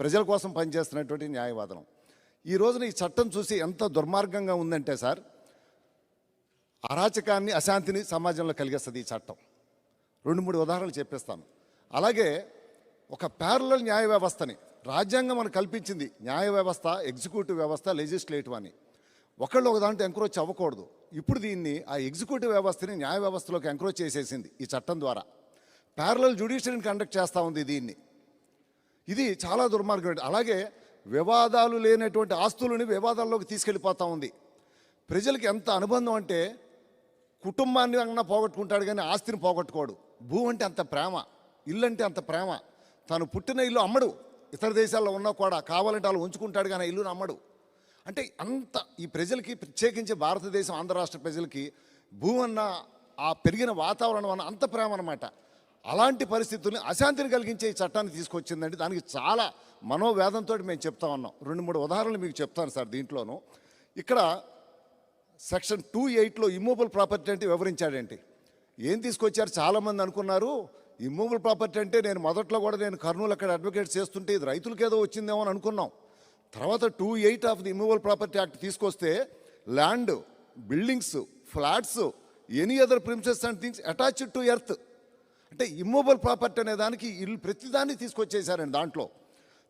ప్రజల కోసం పనిచేస్తున్నటువంటి న్యాయవాదనం. ఈ రోజున ఈ చట్టం చూసి ఎంత దుర్మార్గంగా ఉందంటే సార్, అరాచకాన్ని అశాంతిని సమాజంలో కలిగిస్తుంది ఈ చట్టం. 2-3 ఉదాహరణలు చెప్పేస్తాను. అలాగే ఒక ప్యారలల్ న్యాయ వ్యవస్థని రాజ్యాంగం మనకు కల్పించింది. న్యాయ వ్యవస్థ, ఎగ్జిక్యూటివ్ వ్యవస్థ, లెజిస్లేటివ్ అని. ఒకళ్ళు ఒక దాంట్లో ఎంక్రోచ్ అవ్వకూడదు. ఇప్పుడు దీన్ని ఆ ఎగ్జిక్యూటివ్ వ్యవస్థని న్యాయ వ్యవస్థలోకి ఎంక్రోచ్ చేసేసింది ఈ చట్టం ద్వారా. ప్యారలల్ జ్యుడిషియరీని కండక్ట్ చేస్తూ ఉంది దీన్ని. ఇది చాలా దుర్మార్గం. అలాగే వివాదాలు లేనటువంటి ఆస్తులని వివాదాల్లోకి తీసుకెళ్ళిపోతూ ఉంది. ప్రజలకి ఎంత అనుబంధం అంటే కుటుంబాన్ని అన్నా పోగొట్టుకుంటాడు కానీ ఆస్తిని పోగొట్టుకోడు. భూ అంటే అంత ప్రేమ, ఇల్లు అంటే అంత ప్రేమ. తను పుట్టిన ఇల్లు అమ్మడు. ఇతర దేశాల్లో ఉన్నా కూడా కావాలంటే వాళ్ళు ఉంచుకుంటాడు కానీ ఇల్లుని అమ్మడు. అంటే అంత ఈ ప్రజలకి, ప్రత్యేకించి భారతదేశం ఆంధ్ర రాష్ట్ర ప్రజలకి భూ అన్న ఆ పెరిగిన వాతావరణం అన్న అంత ప్రేమ అన్నమాట. అలాంటి పరిస్థితుల్ని అశాంతిని కలిగించే ఈ చట్టాన్ని తీసుకొచ్చిందండి. దానికి చాలా మనోవేదంతో మేము చెప్తా ఉన్నాం. 2-3 ఉదాహరణలు మీకు చెప్తాను సార్. దీంట్లోనూ ఇక్కడ సెక్షన్ 2(8)లో ఇమ్మూవబుల్ ప్రాపర్టీ అంటే వివరించాడేంటి, ఏం తీసుకొచ్చారు. చాలామంది అనుకున్నారు ఇమ్మూవబుల్ ప్రాపర్టీ అంటే, నేను మొదట్లో కూడా నేను కర్నూలు అక్కడ అడ్వకేట్ చేస్తుంటే ఇది రైతులకి ఏదో వచ్చిందేమో అని అనుకున్నాం. తర్వాత 2(8) of the immovable property act తీసుకొస్తే land, buildings, flats, any other premises and things attached to earth, అంటే ఇమ్మూవబుల్ ప్రాపర్టీ అనే దానికి ఇల్లు ప్రతిదాన్ని తీసుకొచ్చేసారండి దాంట్లో.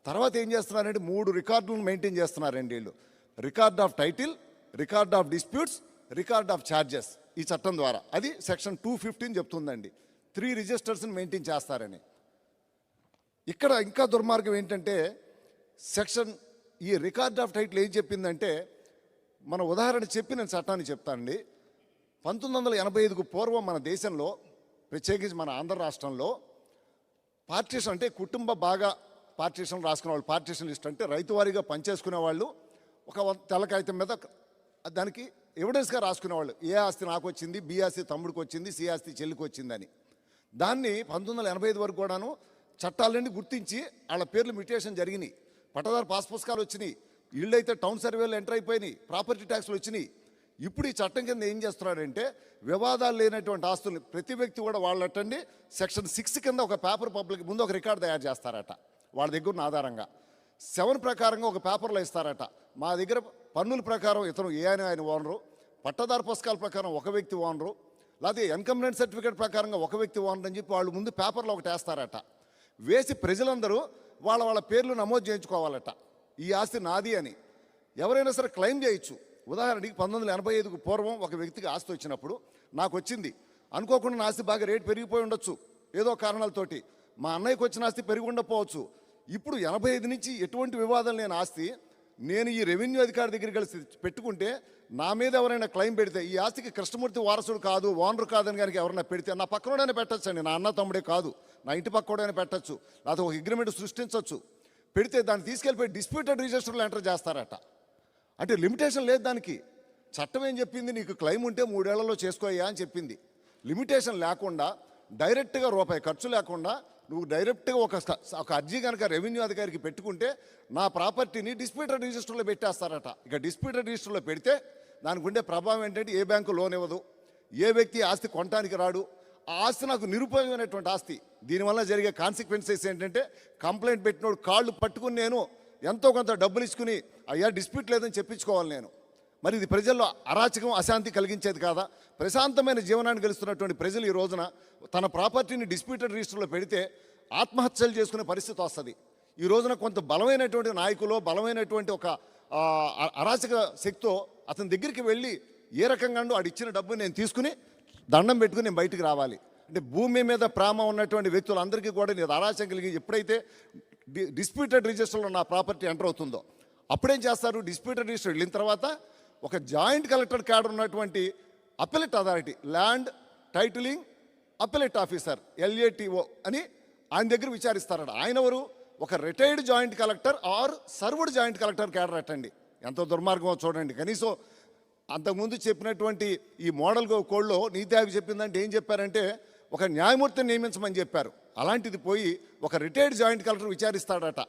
తర్వాత ఏం చేస్తున్నారంటే 3 రికార్డులను మెయింటైన్ చేస్తున్నారండి వీళ్ళు. Record of title, record of disputes, record of charges ఈ చట్టం ద్వారా. అది సెక్షన్ 215 చెప్తుందండి. 3 రిజిస్టర్స్ని మెయింటైన్ చేస్తారని. ఇక్కడ ఇంకా దుర్మార్గం ఏంటంటే ఈ రికార్డ్ ఆఫ్ టైటిల్ ఏం చెప్పిందంటే, మన ఉదాహరణ చెప్పి నేను చట్టాన్ని చెప్తానండి. 1985కు పూర్వం మన దేశంలో, ప్రత్యేకించి మన ఆంధ్ర రాష్ట్రంలో పార్టీషన్ అంటే కుటుంబ బాగా పార్టీషన్ రాసుకునే వాళ్ళు, పార్టీషన్ లిస్ట్ అంటే రైతు వారీగా పనిచేసుకునే వాళ్ళు ఒక తెల్ల కాగితం మీద దానికి ఎవిడెన్స్గా రాసుకునేవాళ్ళు. ఏ ఆస్తి నాకు వచ్చింది, బి ఆస్తి తమ్ముడికి వచ్చింది, సి ఆస్తి చెల్లికి వచ్చిందని. దాన్ని 1985 వరకు కూడాను చట్టాలన్నీ గుర్తించి వాళ్ళ పేర్లు మ్యూటేషన్ జరిగినాయి. పట్టదారు పాస్ పుస్తకాలు వచ్చినాయి, ఇళ్ళైతే టౌన్ సర్వేలు ఎంటర్ అయిపోయినాయి, ప్రాపర్టీ ట్యాక్స్లు వచ్చినాయి. ఇప్పుడు ఈ చట్టం కింద ఏం చేస్తున్నారంటే వివాదాలు లేనటువంటి ఆస్తుల్ని ప్రతి వ్యక్తి కూడా వాళ్ళటండి సెక్షన్ 6 కింద ఒక పేపర్ పబ్లిక్ ముందు ఒక రికార్డు తయారు చేస్తారట వాళ్ళ దగ్గర ఉన్న ఆధారంగా. 7 ప్రకారంగా ఒక పేపర్లో ఇస్తారట. మా దగ్గర పన్నుల ప్రకారం ఇతను ఏ అని ఆయన ఓనరు, పట్టదారు పుస్తకాల ప్రకారం ఒక వ్యక్తి ఓనరు, లేకపోతే ఎన్కంప్లైంట్ సర్టిఫికేట్ ప్రకారంగా ఒక వ్యక్తి ఓనర్ అని చెప్పి వాళ్ళు ముందు పేపర్లో ఒకటి వేస్తారట. వేసి ప్రజలందరూ వాళ్ళ పేర్లు నమోదు చేయించుకోవాలట. ఈ ఆస్తి నాది అని ఎవరైనా సరే క్లెయిమ్ చేయొచ్చు. ఉదాహరణకి 1985కు పూర్వం ఒక వ్యక్తికి ఆస్తి వచ్చినప్పుడు నాకు వచ్చింది అనుకోకుండా, నా ఆస్తి బాగా రేటు పెరిగిపోయి ఉండొచ్చు ఏదో కారణాలతోటి, మా అన్నయ్యకి వచ్చిన ఆస్తి పెరిగి ఉండకపోవచ్చు. ఇప్పుడు 85 నుంచి ఎటువంటి వివాదం లేని ఆస్తి నేను ఈ రెవెన్యూ అధికారి దగ్గరికి కలిసి పెట్టుకుంటే నా మీద ఎవరైనా క్లెయిమ్ పెడితే ఈ ఆస్తికి కృష్ణమూర్తి వారసుడు కాదు, ఓనర్ కాదని కనుక ఎవరైనా పెడితే నా పక్కనోడైనా పెట్టచ్చు అండి, నా అన్న తమ్ముడే కాదు, నా ఇంటి పక్కనోడైనా పెట్టచ్చు, లేకపోతే ఒక అగ్రిమెంట్ సృష్టించవచ్చు. పెడితే దాన్ని తీసుకెళ్ళిపోయి డిస్ప్యూటెడ్ రిజిస్టర్లో ఎంటర్ చేస్తారట. అంటే లిమిటేషన్ లేదు దానికి. చట్టం ఏం చెప్పింది, నీకు క్లెయిమ్ ఉంటే 3 ఏళ్లలో చేసుకోయ్యా అని చెప్పింది. లిమిటేషన్ లేకుండా డైరెక్ట్గా రూపాయి ఖర్చు లేకుండా నువ్వు డైరెక్ట్గా ఒక అర్జీ కనుక రెవెన్యూ అధికారికి పెట్టుకుంటే నా ప్రాపర్టీని డిస్ప్యూటెడ్ రిజిస్టర్లో పెట్టేస్తారట. ఇక డిస్ప్యూటెడ్ రిజిస్టర్లో పెడితే దానికి ఉండే ప్రభావం ఏంటంటే ఏ బ్యాంకు లోన్ ఇవ్వదు, ఏ వ్యక్తి ఆస్తి కొనడానికి రాడు. ఆ ఆస్తి నాకు నిరుపయోగమైనటువంటి ఆస్తి. దీనివల్ల జరిగే కాన్సిక్వెన్సెస్ ఏంటంటే కంప్లైంట్ పెట్టినోడు కాళ్ళు పట్టుకుని నేను ఎంతో కొంత డబ్బులు ఇచ్చుకుని అయ్యా డిస్ప్యూట్ లేదని చెప్పించుకోవాలి నేను. మరి ఇది ప్రజల్లో అరాచకం, అశాంతి కలిగించేది కాదా? ప్రశాంతమైన జీవనాన్ని గెలుస్తున్నటువంటి ప్రజలు ఈ రోజున తన ప్రాపర్టీని డిస్ప్యూటెడ్ రిజిస్టర్లో పెడితే ఆత్మహత్యలు చేసుకునే పరిస్థితి వస్తుంది. ఈ రోజున కొంత బలమైనటువంటి నాయకులు, బలమైనటువంటి ఒక అరాచక శక్తితో అతని దగ్గరికి వెళ్ళి ఏ రకంగా ఆడిచ్చిన డబ్బు నేను తీసుకుని దండం పెట్టుకుని నేను బయటికి రావాలి అంటే, భూమి మీద ప్రేమ ఉన్నటువంటి వ్యక్తులందరికీ కూడా నేను అరాచకం కలిగి ఎప్పుడైతే డిస్ప్యూటెడ్ రిజిస్టర్లో నా ప్రాపర్టీ ఎంటర్ అవుతుందో అప్పుడేం చేస్తారు, డిస్ప్యూటెడ్ రిజిస్టర్ వెళ్ళిన తర్వాత ఒక జాయింట్ కలెక్టర్ క్యాడర్ ఉన్నటువంటి appellate authority, land titling appellate officer LATO అని ఆయన దగ్గర విచారిస్తారట. ఆయన ఎవరు, ఒక retired joint collector or served joint collector cadre అట్టండి. ఎంత దుర్మార్గమో చూడండి. కనీసం అంతకుముందు చెప్పినటువంటి ఈ మోడల్ కోడ్లో నీతి ఆయోగ్ చెప్పిందంటే ఏం చెప్పారంటే ఒక న్యాయమూర్తిని నియమించమని చెప్పారు. అలాంటిది పోయి ఒక రిటైర్డ్ జాయింట్ కలెక్టర్ విచారిస్తాడట.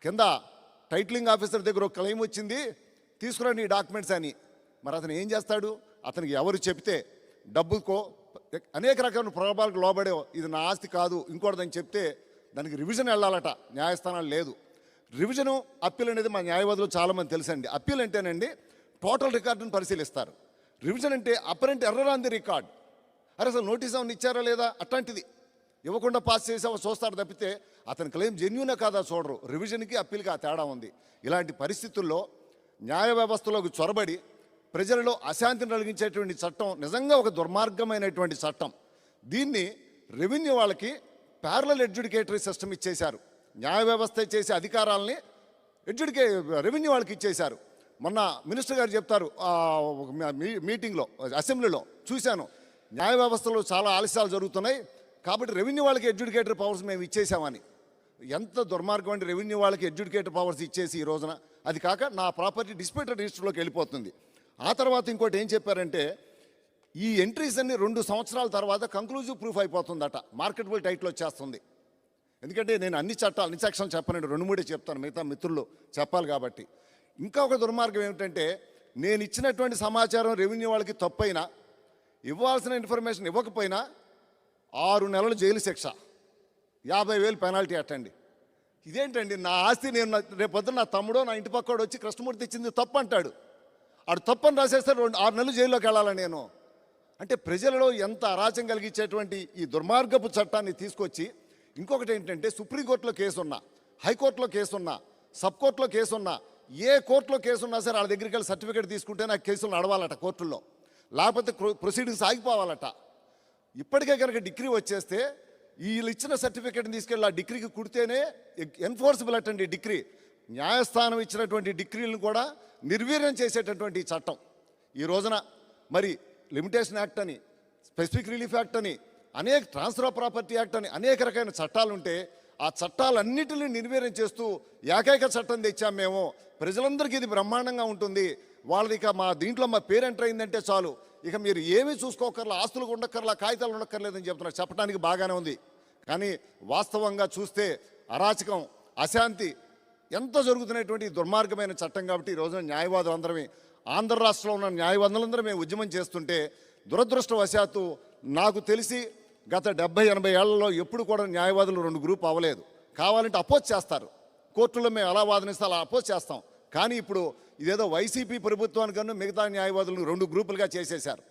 కింద టైటిలింగ్ ఆఫీసర్ దగ్గర ఒక క్లెయిమ్ వచ్చింది, తీసుకురండి ఈ డాక్యుమెంట్స్ అని. మరి అతను ఏం చేస్తాడు, అతనికి ఎవరు చెప్తే డబ్బుకో అనేక రకమైన ప్రలోభాలకు లోబడే ఇది నా ఆస్తి కాదు ఇంకోటిదని చెప్తే దానికి రివిజన్ వెళ్ళాలట, న్యాయస్థానాలు లేదు. రివిజను అప్పీల్ అనేది మా న్యాయవాదులు చాలామంది తెలుసండి. అప్పీల్ అంటేనండి టోటల్ రికార్డును పరిశీలిస్తారు. రివిజన్ అంటే apparent error on the record. అరే అసలు నోటీస్ ఏమైనా ఇచ్చారా లేదా అట్లాంటిది ఇవ్వకుండా పాస్ చేసావో చూస్తారు తప్పితే అతని క్లెయిమ్ జెన్యూనా కాదా చూడరు. రివిజన్కి అప్పీల్కి ఆ తేడా ఉంది. ఇలాంటి పరిస్థితుల్లో న్యాయ వ్యవస్థలోకి చొరబడి ప్రజలలో అశాంతిని కలిగించేటువంటి చట్టం నిజంగా ఒక దుర్మార్గమైనటువంటి చట్టం. దీన్ని రెవెన్యూ వాళ్ళకి ప్యారలల్ అడ్జుడికేటరీ సిస్టమ్ ఇచ్చేశారు. న్యాయ వ్యవస్థ చేసే అధికారాలని రెవెన్యూ వాళ్ళకి ఇచ్చేశారు. మొన్న మినిస్టర్ గారు చెప్తారు మీటింగ్లో అసెంబ్లీలో చూశాను, న్యాయ వ్యవస్థలో చాలా ఆలస్యాలు జరుగుతున్నాయి కాబట్టి రెవెన్యూ వాళ్ళకి అడ్జుడికేటరీ పవర్స్ మేము ఇచ్చేసామని. ఎంత దుర్మార్గం అంటే రెవెన్యూ వాళ్ళకి అడ్జుడికేటరీ పవర్స్ ఇచ్చేసి ఈ రోజున అది కాక నా ప్రాపర్టీ డిస్ప్యూటెడ్ రిజిస్టర్లోకి వెళ్ళిపోతుంది. ఆ తర్వాత ఇంకోటి ఏం చెప్పారంటే ఈ ఎంట్రీస్ అన్ని 2 సంవత్సరాల తర్వాత కంక్లూజివ్ ప్రూఫ్ అయిపోతుందట, మార్కెటబుల్ టైటిల్ వచ్చేస్తుంది. ఎందుకంటే నేను అన్ని సెక్షన్లు చెప్పనండి, 2-3 చెప్తాను, మిగతా మిత్రులు చెప్పాలి కాబట్టి. ఇంకా ఒక దుర్మార్గం ఏమిటంటే నేను ఇచ్చినటువంటి సమాచారం రెవెన్యూ వాళ్ళకి తప్పైనా ఇవ్వాల్సిన ఇన్ఫర్మేషన్ ఇవ్వకపోయినా 6 నెలలు జైలు శిక్ష, 50,000 పెనాల్టీ అట్టండి. ఇదేంటండి, నా ఆస్తి నేను రేపొద్దున నా తమ్ముడో నా ఇంటి పక్కోడు వచ్చి కృష్ణమూర్తి ఇచ్చింది తప్పు అంటాడు, ఆడు తప్పని రాసేస్తే 6 నెలలు జైల్లోకి వెళ్ళాలి నేను అంటే. ప్రజలలో ఎంత అరాచం కలిగించేటువంటి ఈ దుర్మార్గపు చట్టాన్ని తీసుకొచ్చి ఇంకొకటి ఏంటంటే సుప్రీంకోర్టులో కేసున్నా, హైకోర్టులో కేసున్నా, సబ్ కోర్టులో కేసున్నా, ఏ కోర్టులో కేసున్నా సరే వాళ్ళ దగ్గరికి వెళ్ళి సర్టిఫికేట్ తీసుకుంటే నాకు కేసులు నడవాలట కోర్టుల్లో, లేకపోతే ప్రొసీడింగ్స్ ఆగిపోవాలట. ఇప్పటికే కనుక డిగ్రీ వచ్చేస్తే వీళ్ళు ఇచ్చిన సర్టిఫికేట్ని తీసుకెళ్ళి ఆ డిగ్రీకి కుడితేనే ఎన్ఫోర్సబుల్ అటండి డిగ్రీ. న్యాయస్థానం ఇచ్చినటువంటి డిగ్రీలను కూడా నిర్వీర్యం చేసేటటువంటి చట్టం. ఈ రోజున మరి లిమిటేషన్ యాక్ట్ అని, స్పెసిఫిక్ రిలీఫ్ యాక్ట్ అని, అనేక ట్రాన్స్ఫర్ ఆఫ్ ప్రాపర్టీ యాక్ట్ అని అనేక రకమైన చట్టాలు ఉంటే ఆ చట్టాలన్నిటిని నిర్వీర్యం చేస్తూ ఏకైక చట్టం తెచ్చాం మేము, ప్రజలందరికీ ఇది బ్రహ్మాండంగా ఉంటుంది, వాళ్ళది ఇక మా దీంట్లో మా పేరు ఎంటర్ అయిందంటే చాలు, ఇక మీరు ఏమీ చూసుకోకర్లా, ఆస్తులు ఉండక్కర్లా, కాగితాలు ఉండక్కర్లేదని చెప్తున్నారు. చెప్పడానికి బాగానే ఉంది, కానీ వాస్తవంగా చూస్తే అరాచకం, అశాంతి ఎంత జరుగుతున్నటువంటి దుర్మార్గమైన చట్టం. కాబట్టి ఈ రోజున న్యాయవాదులు అందరమే, ఆంధ్ర రాష్ట్రంలో ఉన్న న్యాయవాదులందరూ మేము ఉద్యమం చేస్తుంటే దురదృష్టవశాత్తు నాకు తెలిసి గత 70-80 ఏళ్లలో ఎప్పుడు కూడా న్యాయవాదులు 2 గ్రూప్ అవ్వలేదు. కావాలంటే అపోజ్ చేస్తారు, కోర్టులో మేము ఎలా వాదనిస్తే అలా అపోజ్ చేస్తాం. కానీ ఇప్పుడు ఇదేదో వైసీపీ ప్రభుత్వానికన్నా మిగతా న్యాయవాదులను 2 గ్రూపులుగా చేసేశారు.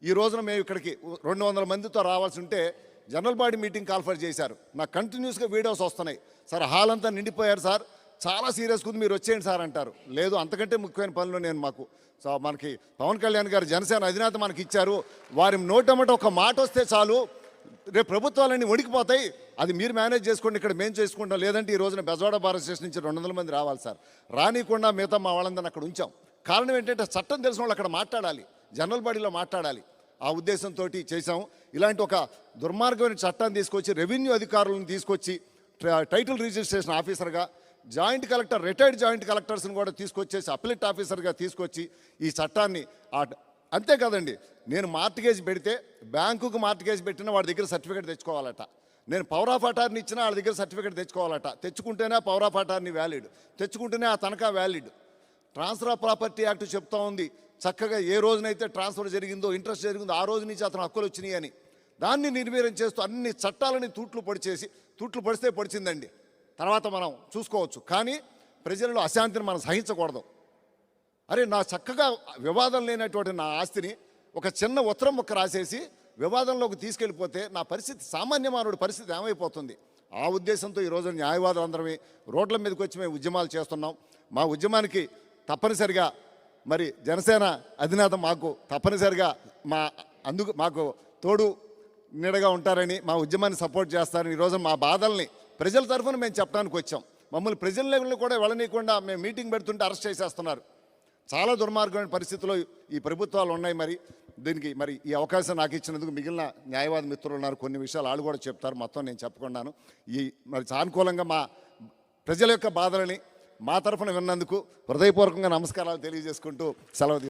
ఈ రోజున మేము ఇక్కడికి 200 మందితో రావాల్సి ఉంటే జనరల్ బాడీ మీటింగ్ కాల్ఫర్ చేశారు. నాకు కంటిన్యూస్గా వీడియోస్ వస్తున్నాయి, సార్ హాల్ అంతా నిండిపోయారు సార్, చాలా సీరియస్గా ఉంది, మీరు వచ్చేయండి సార్ అంటారు. లేదు, అంతకంటే ముఖ్యమైన పనులు నేను మాకు మనకి పవన్ కళ్యాణ్ గారు జనసేన అధినేత మనకి ఇచ్చారు, వారి నోటమ్మట ఒక మాట వస్తే చాలు రేపు ప్రభుత్వాలన్నీ వణికిపోతాయి, అది మీరు మేనేజ్ చేసుకోండి, ఇక్కడ మేము చేసుకుంటాం. లేదంటే ఈ రోజున బెజవాడ బార్ స్టేషన్ నుంచి 200 మంది రావాలి సార్, రానికుండా మిగతా మా వాళ్ళందరినీ అక్కడ ఉంచాం. కారణం ఏంటంటే చట్టం తెలిసిన వాళ్ళు అక్కడ మాట్లాడాలి, జనరల్ బాడీలో మాట్లాడాలి. ఆ ఉద్దేశంతో చేసాం. ఇలాంటి ఒక దుర్మార్గమైన చట్టాన్ని తీసుకొచ్చి రెవెన్యూ అధికారులను తీసుకొచ్చి టైటిల్ రిజిస్ట్రేషన్ ఆఫీసర్గా, జాయింట్ కలెక్టర్, రిటైర్డ్ జాయింట్ కలెక్టర్స్ని కూడా తీసుకొచ్చేసి అప్లెట్ ఆఫీసర్గా తీసుకొచ్చి ఈ చట్టాన్ని అంతేకాదండి, నేను మార్టిగేజ్ పెడితే బ్యాంకుకు మార్టిగేజ్ పెట్టినా వాడి దగ్గర సర్టిఫికేట్ తెచ్చుకోవాలట, నేను పవర్ ఆఫ్ అటార్నీ ఇచ్చినా వాళ్ళ దగ్గర సర్టిఫికేట్ తెచ్చుకోవాలట, తెచ్చుకుంటేనే పవర్ ఆఫ్ అటార్నీ వ్యాలిడ్, తెచ్చుకుంటేనే ఆ తనఖా valid. Transfer of property act చెప్తా ఉంది చక్కగా ఏ రోజునైతే ట్రాన్స్ఫర్ జరిగిందో, ఇంట్రెస్ట్ జరిగిందో ఆ రోజు నుంచి అతను హక్కులు వచ్చినాయి అని. దాన్ని నిర్వీర్యం చేస్తూ అన్ని చట్టాలని తూట్లు పడిస్తే పడిచిందండి, తర్వాత మనం చూసుకోవచ్చు. కానీ ప్రజలలో అశాంతిని మనం సహించకూడదు. అరే నా చక్కగా వివాదం లేనటువంటి నా ఆస్తిని ఒక చిన్న ఉత్తరం ముక్క రాసేసి వివాదంలోకి తీసుకెళ్ళిపోతే నా పరిస్థితి, సామాన్య మానవుడి పరిస్థితి ఏమైపోతుంది? ఆ ఉద్దేశంతో ఈరోజు న్యాయవాదులు అందరమే రోడ్ల మీదకి వచ్చి మేము ఉద్యమాలు చేస్తున్నాం. మా ఉద్యమానికి తప్పనిసరిగా మరి జనసేన అధినేత మాకు తప్పనిసరిగా మాకు తోడు నీడగా ఉంటారని, మా ఉద్యమాన్ని సపోర్ట్ చేస్తారని ఈరోజు మా బాధల్ని ప్రజల తరఫున మేము చెప్పడానికి వచ్చాం. మమ్మల్ని ప్రజల లెవెల్లో కూడా వెళ్ళనీయకుండా మేము మీటింగ్ పెడుతుంటే అరెస్ట్ చేసేస్తున్నారు. చాలా దుర్మార్గమైన పరిస్థితుల్లో ఈ ప్రభుత్వాలు ఉన్నాయి. మరి దీనికి మరి ఈ అవకాశం నాకు ఇచ్చినందుకు మిగిలిన న్యాయవాద మిత్రులు ఉన్నారు, కొన్ని విషయాలు వాళ్ళు కూడా చెప్తారు, మొత్తం నేను చెప్పుకున్నాను. ఈ మరి సానుకూలంగా మా ప్రజల యొక్క బాధలని మా తరఫున విన్నందుకు హృదయపూర్వకంగా నమస్కారాలు తెలియజేసుకుంటూ సెలవు